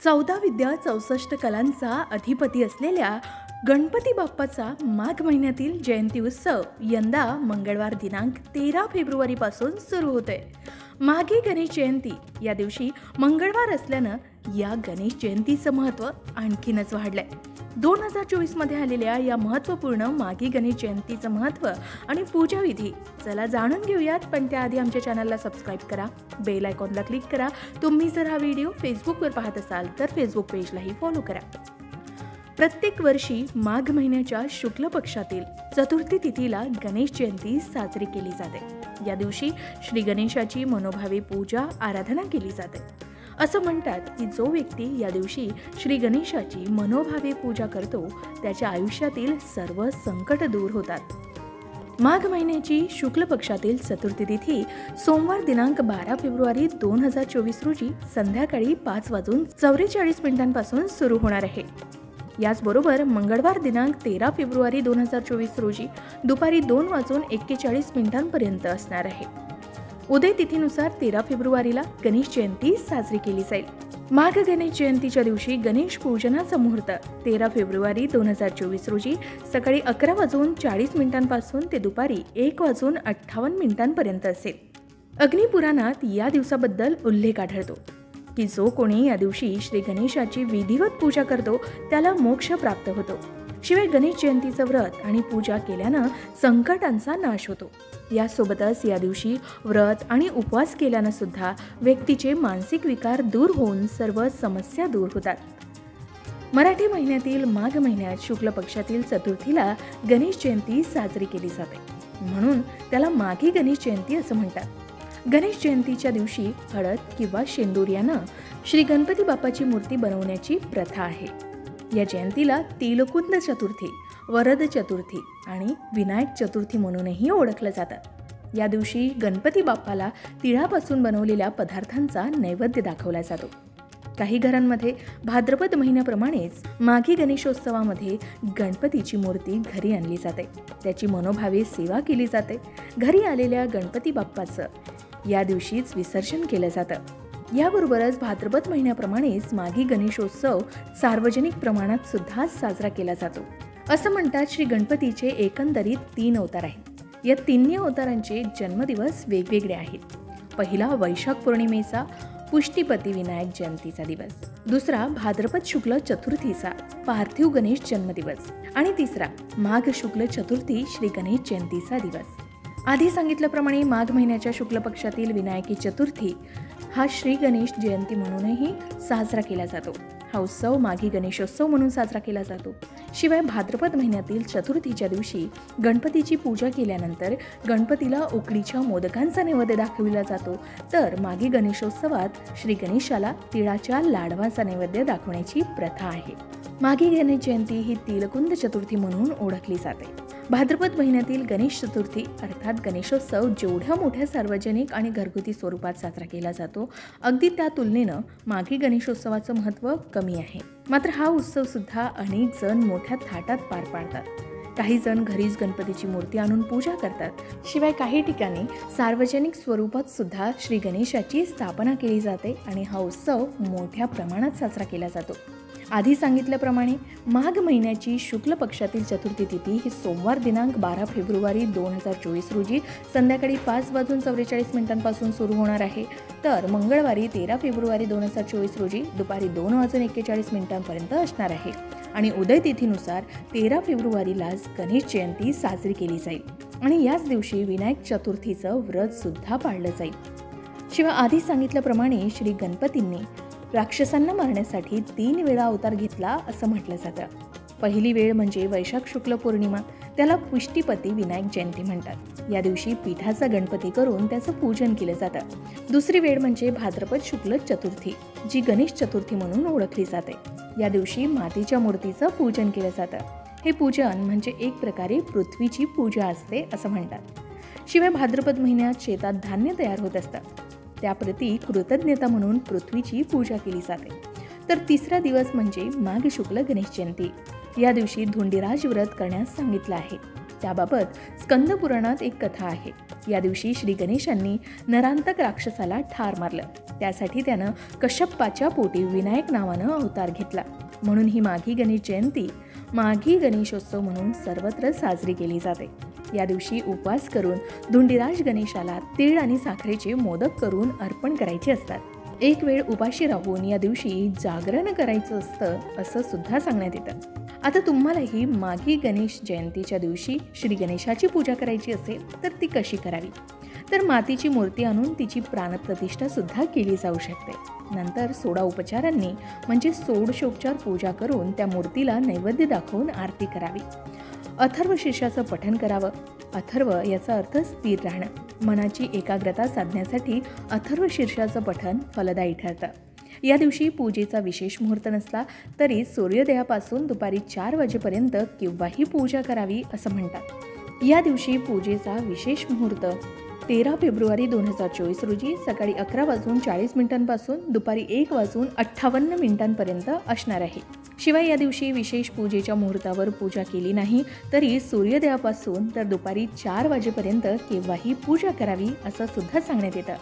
14 विद्या 64 कलांचा अधिपती असलेल्या गणपती बाप्पाचा माघ महिन्यातील जयंती उत्सव यंदा मंगळवार दिनांक 13 फेब्रुवारीपासून सुरू होतोय. माघी गणेश जयंती या दिवशी मंगळवार असल्यानं या गणेश जयंतीचं महत्त्व आणखीनच वाढलंय. 2024 मध्ये आलेल्या या महत्त्वपूर्ण माघी गणेश जयंतीचं महत्त्व आणि पूजाविधी चला जाणून घेऊयात. पण त्याआधी आमच्या चॅनलला सबस्क्राईब करा, बेल आयकॉनला क्लिक करा. तुम्ही जर हा व्हिडिओ फेसबुकवर पाहत असाल तर फेसबुक पेजलाही फॉलो करा. प्रत्येक वर्षी माघ महिन्याच्या शुक्ल पक्षातील चतुर्थी तिथीला गणेश जयंती साजरी केली जाते. या दिवशी श्री गणेशाची मनोभावे पूजा आराधना केली जाते. असं म्हणतात की जो व्यक्ती या दिवशी श्री गणेशाची मनोभावे पूजा करतो त्याच्या आयुष्यातील सर्व संकट दूर होतात. माघ महिन्याची शुक्ल पक्षातील चतुर्थी तिथी सोमवार दिनांक 12 फेब्रुवारी 2024 रोजी संध्याकाळी 5:44 पासून सुरू होणार आहे. याचबरोबर मंगळवार दिनांक 13 फेब्रुवारी 2024 रोजी दुपारी 2:41 पर्यंत असणार आहे. उदय तिथीनुसार 13 फेब्रुवारीला गणेश जयंती साजरी केली जाईल. माघ गणेश जयंतीच्या दिवशी गणेश पूजनाचा मुहूर्त 13 फेब्रुवारी 2024 रोजी सकाळी 11:40 पासून ते दुपारी 1:58 पर्यंत असेल. अग्निपुराणात या दिवसाबद्दल उल्लेख आढळतो की जो कोणी या दिवशी श्री गणेशाची विधिवत पूजा करतो त्याला मोक्ष प्राप्त होतो. शिवाय गणेश जयंतीचं व्रत आणि पूजा केल्यानं संकटांचा नाश होतो. यासोबतच या दिवशी व्रत आणि उपवास केल्यानं सुद्धा व्यक्तीचे मानसिक विकार दूर होऊन सर्व समस्या दूर होतात. मराठी महिन्यातील माघ महिन्यात शुक्ल पक्षातील चतुर्थीला गणेश जयंती साजरी केली जाते, म्हणून त्याला माघी गणेश जयंती असं म्हणतात. गणेश जयंतीच्या दिवशी हळद किंवा शेंदूर यानं श्री गणपती बाप्पाची मूर्ती बनवण्याची प्रथा आहे. या जयंतीला तिलकुंद चतुर्थी, वरद चतुर्थी आणि विनायक चतुर्थी म्हणूनही ओळखलं जातं. या दिवशी गणपती बाप्पाला तिळापासून बनवलेल्या पदार्थांचा नैवेद्य दाखवला जातो. काही घरांमध्ये भाद्रपद महिन्याप्रमाणेच माघी गणेशोत्सवामध्ये गणपतीची मूर्ती घरी आणली जाते. त्याची मनोभावे सेवा केली जाते. घरी आलेल्या गणपती बाप्पाचं या दिवशीच विसर्जन केलं जातं. याबरोबरच भाद्रपद महिन्याप्रमाणेच माघी गणेशोत्सव सार्वजनिक प्रमाणात सुद्धा साजरा केला जातो. असं म्हणतात श्री गणपतीचे एकंदरीत 3 अवतार आहेत. या तिन्ही अवतारांचे जन्मदिवस वेगवेगळे आहेत. पहिला वैशाख पौर्णिमेचा पुष्टीपती विनायक जयंतीचा दिवस, दुसरा भाद्रपद शुक्ल चतुर्थीचा पार्थिव गणेश जन्मदिवस आणि तिसरा माघ शुक्ल चतुर्थी श्री गणेश जयंतीचा दिवस. आधी सांगितल्याप्रमाणे माघ महिन्याच्या शुक्ल पक्षातील विनायकी चतुर्थी हा श्री गणेश जयंती म्हणूनही साजरा केला जातो. हा उत्सव माघी गणेशोत्सव म्हणून साजरा केला जातो. शिवाय भाद्रपद महिन्यातील चतुर्थीच्या दिवशी गणपतीची पूजा केल्यानंतर गणपतीला उकडीच्या मोदकांचा नैवेद्य दाखविला जातो. तर माघी गणेशोत्सवात श्री गणेशाला तिळाच्या लाडवाचा नैवेद्य दाखवण्याची प्रथा आहे. माघी गणेश जयंती ही तिलकुंद चतुर्थी म्हणून ओळखली जाते. भाद्रपद महिन्यातील गणेश चतुर्थी अर्थात गणेशोत्सव जेवढ्या मोठ्या सार्वजनिक आणि घरगुती स्वरूपात साजरा केला जातो, अगदी त्या तुलनेनं माघी गणेशोत्सवाचं महत्त्व कमी आहे. मात्र हा उत्सव सुद्धा अनेक जण मोठ्या थाटात पार पाडतात. काही जण घरीच गणपतीची मूर्ती आणून पूजा करतात. शिवाय काही ठिकाणी सार्वजनिक स्वरूपात सुद्धा श्री गणेशाची स्थापना केली जाते आणि हा उत्सव मोठ्या प्रमाणात साजरा केला जातो. आधी सांगितल्याप्रमाणे माघ महिन्याची शुक्ल पक्षातील चतुर्थी तिथी ही सोमवार दिनांक 12 फेब्रुवारी 2024 रोजी संध्याकाळी 5:44 पासून सुरू होणार आहे. तर मंगळवारी 13 फेब्रुवारी 2024 रोजी दुपारी 2:41 पर्यंत असणार आहे. आणि उदय तिथीनुसार 13 फेब्रुवारीलाच गणेश जयंती साजरी केली जाईल आणि याच दिवशी विनायक चतुर्थीचं व्रत सुद्धा पाळलं जाईल. शिवाय आधी सांगितल्याप्रमाणे श्री गणपतींनी राक्षसांना मारण्यासाठी 3 वेळा अवतार घेतला असं म्हटलं जातं. पहिली वेळ म्हणजे वैशाख शुक्ल पौर्णिमा, त्याला पुष्टीपती विनायक जयंती म्हणतात. या दिवशी पीठाचा गणपती करून त्याचं पूजन केलं जातं. दुसरी वेळ म्हणजे भाद्रपद शुक्ल चतुर्थी, जी गणेश चतुर्थी म्हणून ओळखली जाते. या दिवशी मातीच्या मूर्तीचं पूजन केलं जातं. हे पूजन म्हणजे एक प्रकारे पृथ्वीची पूजा असते असं म्हणतात. शिवाय भाद्रपद महिन्यात शेतात धान्य तयार होत असतं, त्याप्रती कृतज्ञता म्हणून पृथ्वीची पूजा केली जाते. तर तिसरा दिवस म्हणजे माघ शुक्ल गणेश जयंती. या दिवशी धुंडीराज व्रत करण्यास सांगितलं आहे. त्याबाबत स्कंद पुराणात एक कथा आहे. या दिवशी श्री गणेशांनी नरांतक राक्षसाला ठार मारलं. त्यासाठी त्यानं कश्यपाच्या पोटी विनायक नावानं अवतार घेतला. म्हणून ही माघी गणेश जयंती माघी गणेशोत्सव म्हणून सर्वत्र साजरी केली जाते. या दिवशी उपवास करून धुंडीराज गणेशाला तीळ आणि साखरेचे मोदक करून अर्पण करायचे असतात. एक वेळ उपाशी राहून या दिवशी जागरण करायचं असतं असं सुद्धा सांगण्यात येतं. आता तुम्हालाही माघी गणेश जयंतीच्या दिवशी श्री गणेशाची पूजा करायची असेल तर ती कशी करावी? तर मातीची मूर्ती आणून तिची प्राणप्रतिष्ठा सुद्धा केली जाऊ शकते. नंतर सोळा उपचारांनी म्हणजे षोडशोपचार पूजा करून त्या मूर्तीला नैवेद्य दाखवून आरती करावी. अथर्व शीर्षाचं पठण करावं. अथर्व याचा अर्थ स्थिर राहणं. मनाची एकाग्रता साधण्यासाठी अथर्व शीर्षाचं पठण फलदायी ठरतं. या दिवशी पूजेचा विशेष मुहूर्त नसला तरी सूर्योदयापासून दुपारी 4 वाजेपर्यंत केव्हाही पूजा करावी असं म्हणतात. या दिवशी पूजेचा विशेष मुहूर्त 13 फेब्रुवारी 2024 रोजी सकाळी 11:40 दुपारी 1:58 असणार आहे. शिवाय या दिवशी विशेष पूजेच्या मुहूर्तावर पूजा केली नाही तरी सूर्योदयापासून तर दुपारी 4 वाजेपर्यंत केव्हाही पूजा करावी असं सुद्धा सांगण्यात येतं.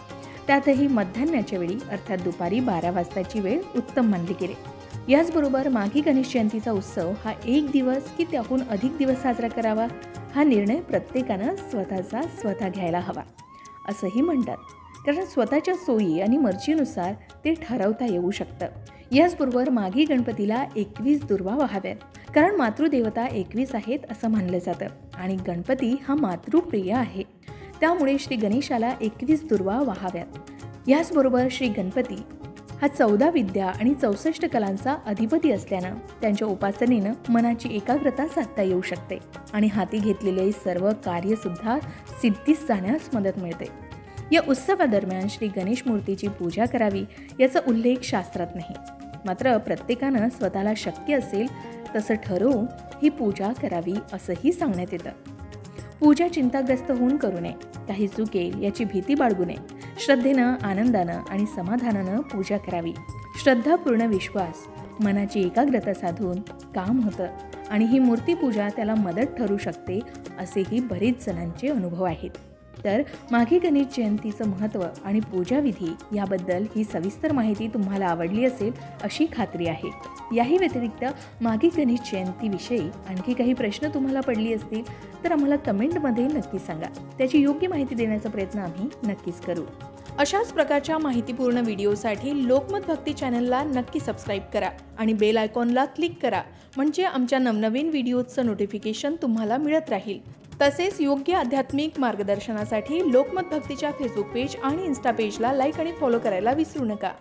त्यातही मध्यान्हाच्या वेळी अर्थात दुपारी 12 वाजताची वेळ उत्तम मानली गेली. याचबरोबर माघी गणेश जयंतीचा उत्सव हा 1 दिवस की त्याहून अधिक दिवस साजरा करावा हा निर्णय प्रत्येकानं स्वतः घ्यायला हवा असंही म्हणतात. कारण स्वतःच्या सोयी आणि मर्जीनुसार ते ठरवता येऊ शकतं. याचबरोबर माघी गणपतीला 21 दुर्वा वाहाव्यात. कारण मातृदेवता 21 आहेत असं मानलं जातं आणि गणपती हा मातृप्रिय आहे. त्यामुळे श्री गणेशाला 21 दुर्वा वाहाव्यात. याचबरोबर श्री गणपती हा 14 विद्या आणि 64 कलांचा अधिपती असल्यानं त्यांच्या उपासनेनं मनाची एकाग्रता साधता येऊ शकते आणि हाती घेतलेले सर्व कार्यसुद्धा सिद्धीस जाण्यास मदत मिळते. या उत्सवादरम्यान श्री गणेश मूर्तीची पूजा करावी याचा उल्लेख शास्त्रात नाही. मात्र प्रत्येकानं स्वतःला शक्य असेल तसं ठरवून ही पूजा करावी असंही सांगण्यात येतं. पूजा चिंताग्रस्त होऊन करू नये. काही चुकेल याची भीती बाळगू नये. श्रद्धेनं, आनंदानं आणि समाधानानं पूजा करावी. श्रद्धापूर्ण विश्वास मनाची एकाग्रता साधून काम होतं आणि ही मूर्तीपूजा त्याला मदत ठरू शकते असेही बरेच जणांचे अनुभव आहेत. तर माघी गणेश जयंतीचं महत्त्व आणि पूजाविधी याबद्दल ही सविस्तर माहिती तुम्हाला आवडली असेल अशी खात्री आहे. याही व्यतिरिक्त माघी गणेश जयंतीविषयी आणखी काही प्रश्न तुम्हाला पडली असतील तर आम्हाला कमेंटमध्ये नक्की सांगा. त्याची योग्य माहिती देण्याचा प्रयत्न आम्ही नक्कीच करू. अशाच प्रकारच्या माहितीपूर्ण व्हिडिओसाठी लोकमत भक्ती चॅनलला नक्की सबस्क्राईब करा आणि बेल आयकॉनला क्लिक करा म्हणजे आमच्या नवनवीन व्हिडिओचं नोटिफिकेशन तुम्हाला मिळत राहील. तसेच योग्य आध्यात्मिक मार्गदर्शनासाठी लोकमत भक्तीच्या फेसबुक पेज आणि इन्स्टा पेजला लाईक आणि फॉलो करायला विसरू नका.